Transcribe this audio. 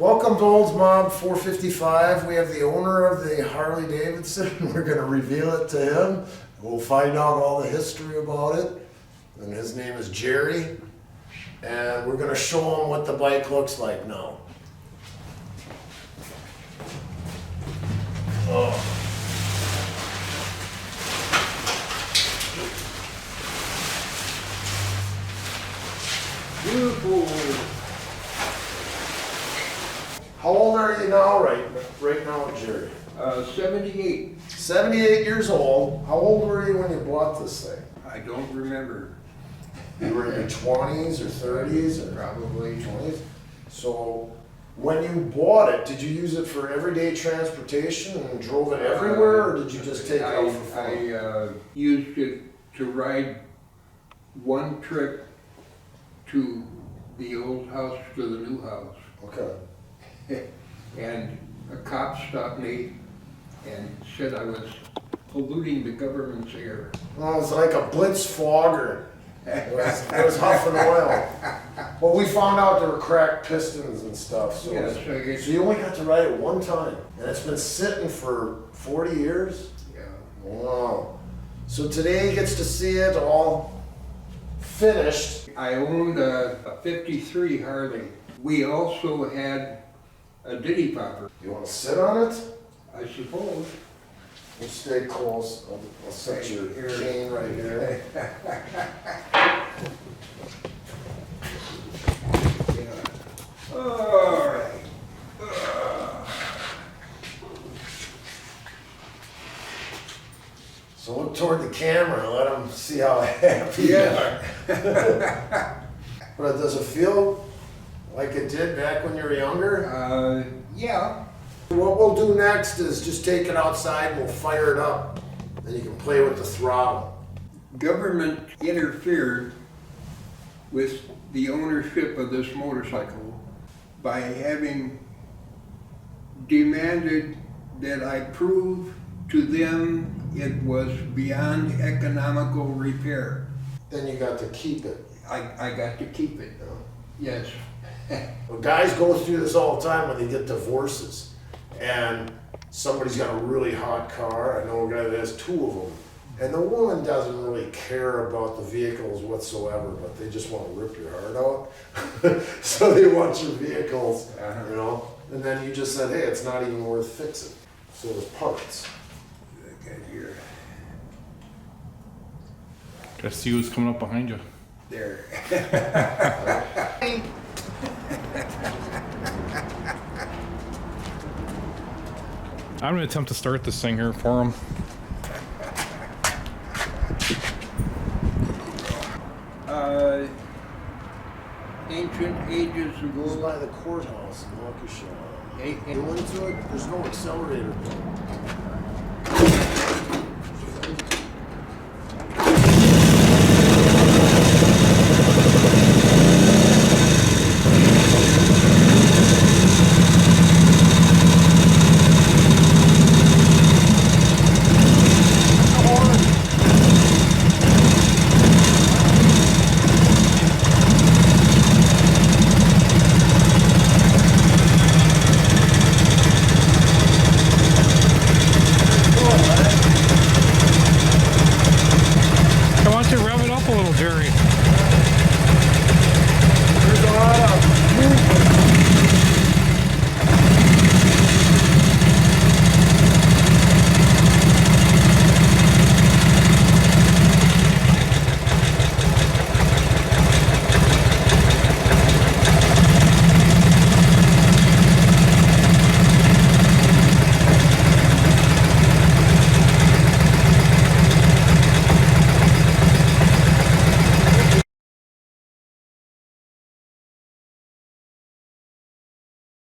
Welcome to Olds Mob 455. We have the owner of the Harley Davidson. We're going to reveal it to him. We'll find out all the history about it. And his name is Jerry. And we're going to show him what the bike looks like now. Oh. Beautiful. How old are you now, right now, Jerry? 78. 78 years old. How old were you when you bought this thing? I don't remember. You were in your 20s or 30s? Or Probably 20s? So when you bought it, did you use it for everyday transportation and drove it everywhere, or did you just take it out for fun? I used it to ride one trip to the old house to the new house. Okay. And a cop stopped me and said I was polluting the government's air. Well, it was like a blitz fogger. It was huffing oil. Well, we found out there were cracked pistons and stuff. So, Yes, so you only got to ride it one time, and it's been sitting for 40 years? Yeah. Wow. So today he gets to see it all finished. I owned a 53 Harley. We also had a ditty popper, You want to sit on it? I suppose. You stay close. I'll set your chain right here. Yeah. All right. So look toward the camera and let them see how happy you are. But does it feel like it did back when you were younger? Yeah. What we'll do next is just take it outside and we'll fire it up. Then you can play with the throttle. Government interfered with the ownership of this motorcycle by having demanded that I prove to them it was beyond economical repair. Then you got to keep it. I got to keep it. Yes. Well, guys go through this all the time when they get divorces. And somebody's got a really hot car. I know a guy that has two of them. And the woman doesn't really care about the vehicles whatsoever, but they just want to rip your heart out. So they want your vehicles, you know. And then you just said, hey, it's not even worth fixing. So there's parts. Look at here. Gotta see who's coming up behind you. There. I'm gonna attempt to start this thing here for him. Ancient ages It goes ago. by the courthouse in Waukesha. Hey, Go into it, there's no accelerator.